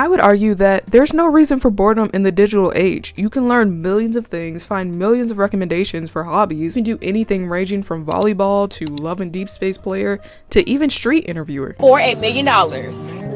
I would argue that there's no reason for boredom in the digital age. You can learn millions of things, find millions of recommendations for hobbies. You can do anything ranging from volleyball to love and deep space player to even street interviewer. For $1 million,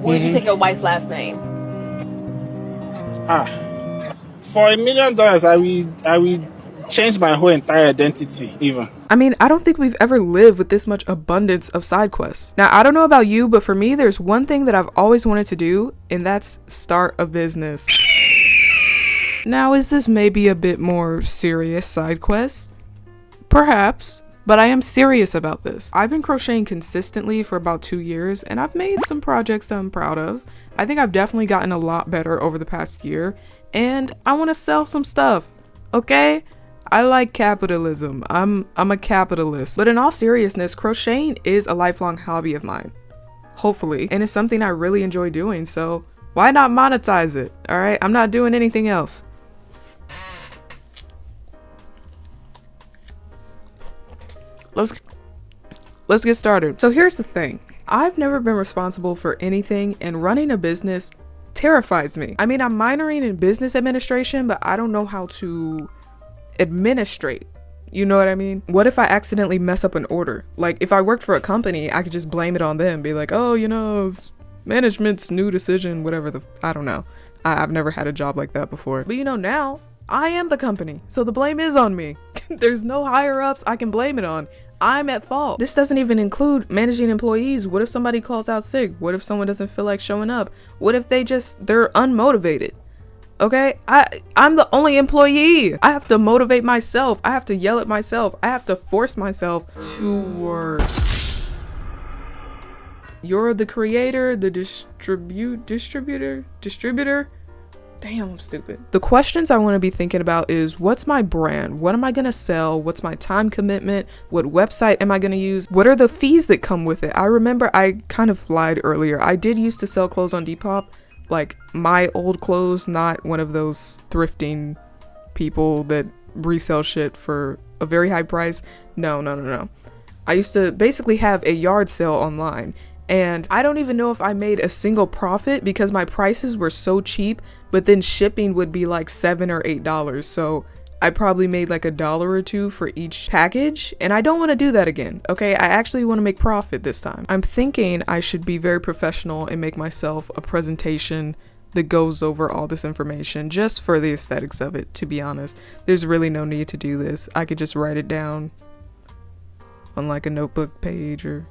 would you take your wife's last name? For $1 million, I will change my whole entire identity even. I mean, I don't think we've ever lived with this much abundance of side quests. Now, I don't know about you, but for me, there's one thing that I've always wanted to do, and that's start a business. Now, is this maybe a bit more serious side quest? Perhaps, but I am serious about this. I've been crocheting consistently for about 2 years, and I've made some projects that I'm proud of. I think I've definitely gotten a lot better over the past year, and I want to sell some stuff, okay? I like capitalism. I'm a capitalist. But in all seriousness, crocheting is a lifelong hobby of mine. Hopefully. And it's something I really enjoy doing, so why not monetize it? Alright? I'm not doing anything else. Let's get started. So here's the thing. I've never been responsible for anything, and running a business terrifies me. I mean, I'm minoring in business administration, but I don't know how to administrate. You know what I mean? What if I accidentally mess up an order? Like, if I worked for a company, I could just blame it on them, be like, oh, it's management's new decision, whatever I don't know. I've never had a job like that before. But now I am the company, so the blame is on me. There's no higher ups I can blame it on. I'm at fault. This doesn't even include managing employees. What if somebody calls out sick? What if someone doesn't feel like showing up? What if they're unmotivated? Okay, I'm the only employee. I have to motivate myself. I have to yell at myself. I have to force myself to work. You're the creator, the distributor. Damn, I'm stupid. The questions I want to be thinking about is, what's my brand? What am I going to sell? What's my time commitment? What website am I going to use? What are the fees that come with it? I remember I kind of lied earlier. I did used to sell clothes on Depop. Like my old clothes, not one of those thrifting people that resell shit for a very high price. No. I used to basically have a yard sale online, and I don't even know if I made a single profit because my prices were so cheap, but then shipping would be like $7 or $8. So I probably made like $1 or $2 for each package, and I don't want to do that again, okay? I actually want to make profit this time. I'm thinking I should be very professional and make myself a presentation that goes over all this information just for the aesthetics of it, to be honest. There's really no need to do this. I could just write it down on like a notebook page or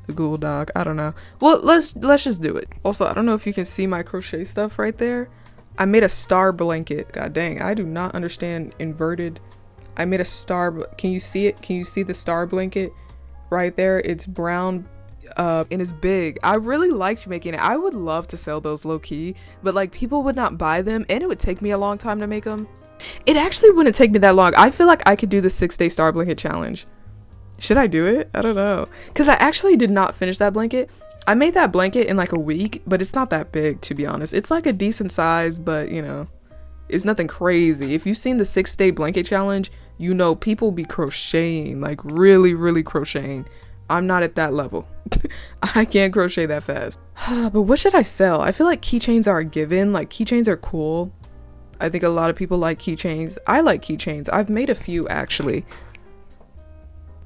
the Google Doc, I don't know. Well, let's just do it. Also, I don't know if you can see my crochet stuff right there. I made a star blanket. God dang, I do not understand inverted. I made a star. Can you see it? Can you see the star blanket right there? It's brown and it's big. I really liked making it. I would love to sell those low key, but like people would not buy them, and it would take me a long time to make them. It actually wouldn't take me that long. I feel like I could do the 6-day star blanket challenge. Should I do it? I don't know. Because I actually did not finish that blanket. I made that blanket in like a week, but it's not that big, to be honest. It's like a decent size, but it's nothing crazy. If you've seen the 6-day blanket challenge, people be crocheting, like really, really crocheting. I'm not at that level. I can't crochet that fast. But what should I sell? I feel like keychains are a given. Like keychains are cool. I think a lot of people like keychains. I like keychains. I've made a few actually.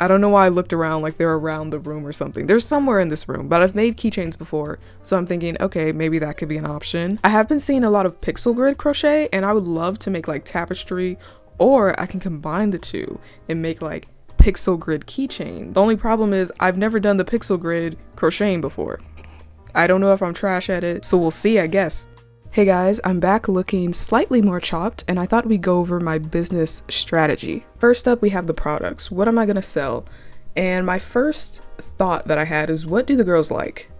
I don't know why I looked around like they're around the room or something. They're somewhere in this room, but I've made keychains before. So I'm thinking, okay, maybe that could be an option. I have been seeing a lot of pixel grid crochet, and I would love to make like tapestry, or I can combine the two and make like pixel grid keychain. The only problem is I've never done the pixel grid crocheting before. I don't know if I'm trash at it, so we'll see, I guess. Hey guys, I'm back looking slightly more chopped, and I thought we'd go over my business strategy. First up, we have the products. What am I gonna sell? And my first thought that I had is, what do the girls like?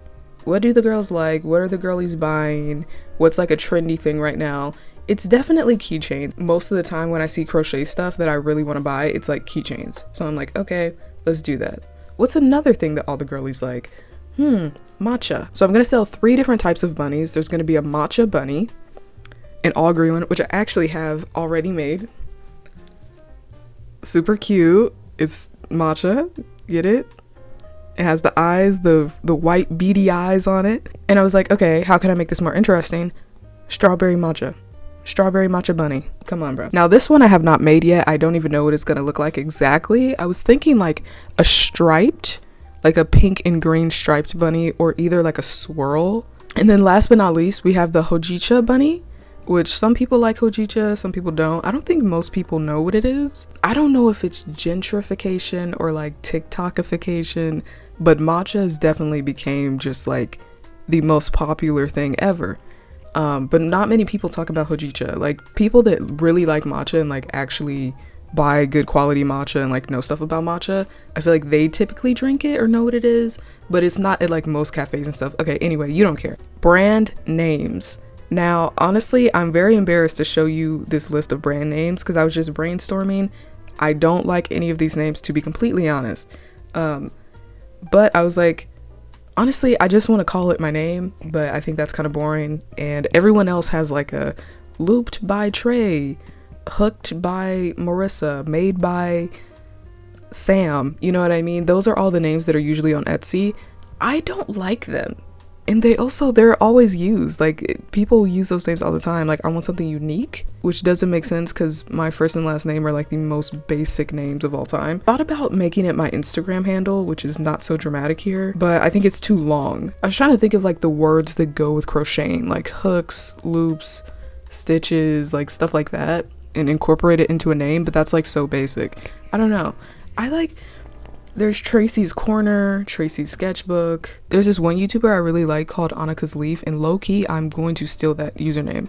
What do the girls like? What are the girlies buying? What's like a trendy thing right now? It's definitely keychains. Most of the time when I see crochet stuff that I really want to buy, it's like keychains. So I'm like, okay, let's do that. What's another thing that all the girlies like? Matcha. So I'm gonna sell 3 different types of bunnies. There's gonna be a matcha bunny, an all green one, which I actually have already made. Super cute. It's matcha, get it? It has the eyes, the white beady eyes on it. And I was like, okay, how can I make this more interesting? Strawberry matcha. Strawberry matcha bunny. Come on, bro. Now this one I have not made yet. I don't even know what it's gonna look like exactly. I was thinking like a striped, like a pink and green striped bunny, or either like a swirl. And then last but not least, we have the hojicha bunny, which some people like hojicha, some people don't. I don't think most people know what it is. I don't know if it's gentrification or like TikTokification, but matcha has definitely became just like the most popular thing ever. But not many people talk about hojicha. Like people that really like matcha and like actually buy good quality matcha and like know stuff about matcha, I feel like they typically drink it or know what it is, but it's not at like most cafes and stuff. Okay, anyway, you don't care. Brand names. Now, honestly, I'm very embarrassed to show you this list of brand names because I was just brainstorming. I don't like any of these names, to be completely honest. But I was like, honestly, I just want to call it my name, but I think that's kind of boring. And everyone else has like a looped by Trey, hooked by Marissa, made by Sam. You know what I mean? Those are all the names that are usually on Etsy. I don't like them. And they're always used. Like people use those names all the time. Like I want something unique, which doesn't make sense because my first and last name are like the most basic names of all time. Thought about making it my Instagram handle, which is notsodramatichere, but I think it's too long. I was trying to think of like the words that go with crocheting, like hooks, loops, stitches, like stuff like that, and incorporate it into a name, but that's like so basic. I don't know. There's Tracy's Corner, Tracy's Sketchbook. There's this one YouTuber I really like called Annika's Leaf, and low-key, I'm going to steal that username.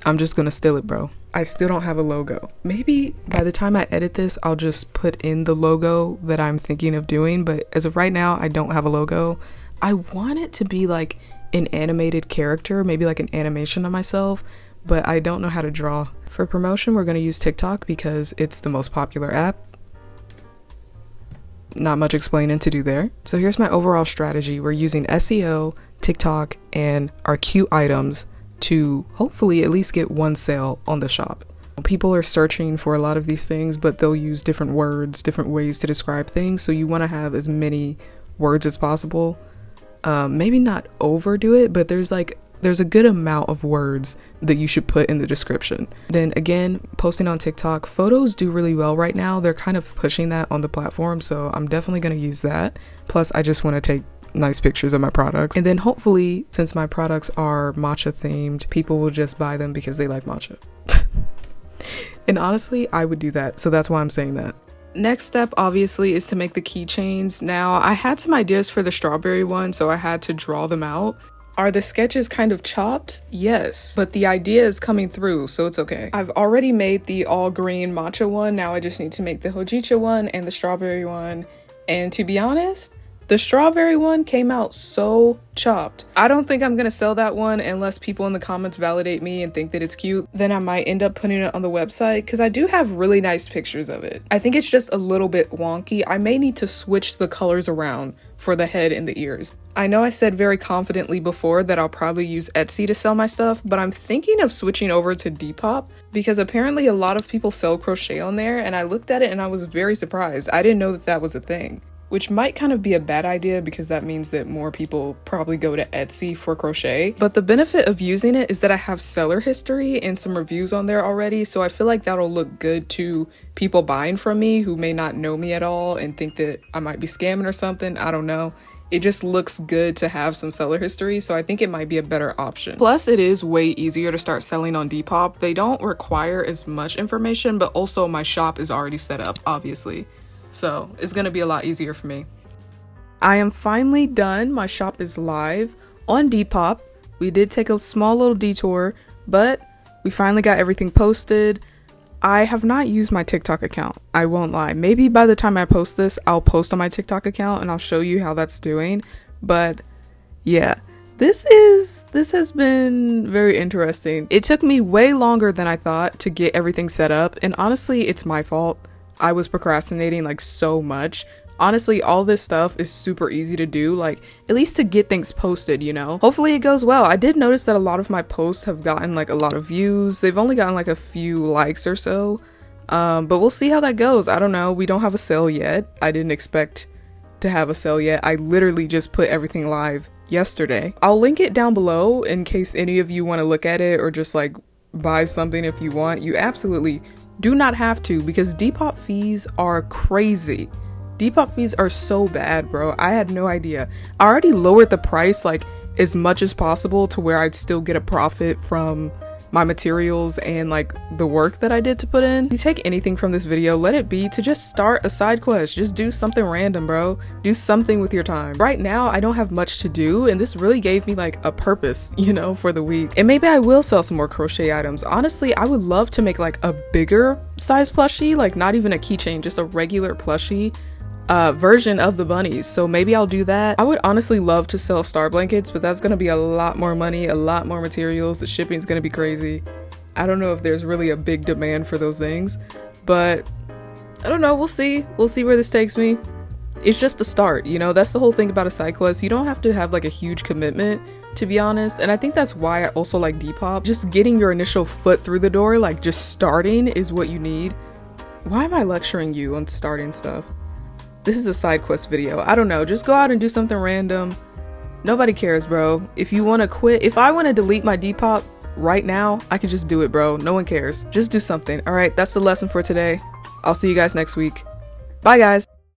I'm just gonna steal it, bro. I still don't have a logo. Maybe by the time I edit this, I'll just put in the logo that I'm thinking of doing, but as of right now, I don't have a logo. I want it to be like an animated character, maybe like an animation of myself, but I don't know how to draw. For promotion, we're gonna use TikTok because it's the most popular app. Not much explaining to do there. So here's my overall strategy. We're using SEO, TikTok, and our cute items to hopefully at least get one sale on the shop. People are searching for a lot of these things, but they'll use different words, different ways to describe things. So you want to have as many words as possible. Maybe not overdo it, but there's a good amount of words that you should put in the description. Then again, posting on TikTok, photos do really well right now. They're kind of pushing that on the platform, so I'm definitely going to use that. Plus, I just want to take nice pictures of my products. And then hopefully, since my products are matcha themed, people will just buy them because they like matcha. And honestly, I would do that, so that's why I'm saying that. Next step, obviously, is to make the keychains. Now, I had some ideas for the strawberry one, so I had to draw them out. Are the sketches kind of chopped? Yes, but the idea is coming through, so it's okay. I've already made the all green matcha one. Now I just need to make the hojicha one and the strawberry one. And to be honest, the strawberry one came out so chopped. I don't think I'm gonna sell that one unless people in the comments validate me and think that it's cute. Then I might end up putting it on the website because I do have really nice pictures of it. I think it's just a little bit wonky. I may need to switch the colors around for the head and the ears. I know I said very confidently before that I'll probably use Etsy to sell my stuff, but I'm thinking of switching over to Depop because apparently a lot of people sell crochet on there, and I looked at it and I was very surprised. I didn't know that that was a thing, which might kind of be a bad idea because that means that more people probably go to Etsy for crochet. But the benefit of using it is that I have seller history and some reviews on there already, so I feel like that'll look good to people buying from me who may not know me at all and think that I might be scamming or something. I don't know. It just looks good to have some seller history, so I think it might be a better option. Plus, it is way easier to start selling on Depop. They don't require as much information, but also my shop is already set up, obviously. So it's gonna be a lot easier for me. I am finally done. My shop is live on Depop. We did take a small little detour, but we finally got everything posted. I have not used my TikTok account. I won't lie. Maybe by the time I post this, I'll post on my TikTok account and I'll show you how that's doing. But yeah, this has been very interesting. It took me way longer than I thought to get everything set up. And honestly, it's my fault. I was procrastinating like so much. Honestly, all this stuff is super easy to do, like at least to get things posted, you know? Hopefully it goes well. I did notice that a lot of my posts have gotten like a lot of views. They've only gotten like a few likes or so. But we'll see how that goes. I don't know. We don't have a sale yet. I didn't expect to to have a sale yet. I literally just put everything live yesterday. I'll link it down below in case any of you want to look at it or just like buy something if you want. You absolutely do not have to, because Depop fees are crazy. Depop fees are so bad, bro. I had no idea. I already lowered the price like as much as possible to where I'd still get a profit from my materials and like the work that I did to put in. If you take anything from this video, let it be to just start a side quest. Just do something random, bro. Do something with your time. Right now, I don't have much to do, and this really gave me like a purpose, you know, for the week. And maybe I will sell some more crochet items. Honestly, I would love to make like a bigger size plushie, like not even a keychain, just a regular plushie version of the bunnies. So maybe I'll do that. I would honestly love to sell star blankets, but that's gonna be a lot more money, a lot more materials. The shipping's gonna be crazy. I don't know if there's really a big demand for those things, but I don't know. We'll see. We'll see where this takes me. It's just a start, you know. That's the whole thing about a side quest. You don't have to have like a huge commitment, to be honest. And I think that's why I also like Depop. Just getting your initial foot through the door, like just starting, is what you need. Why am I lecturing you on starting stuff? This is a side quest video. I don't know. Just go out and do something random. Nobody cares, bro. If you want to quit, if I want to delete my Depop right now, I can just do it, bro. No one cares. Just do something. All right, that's the lesson for today. I'll see you guys next week. Bye, guys.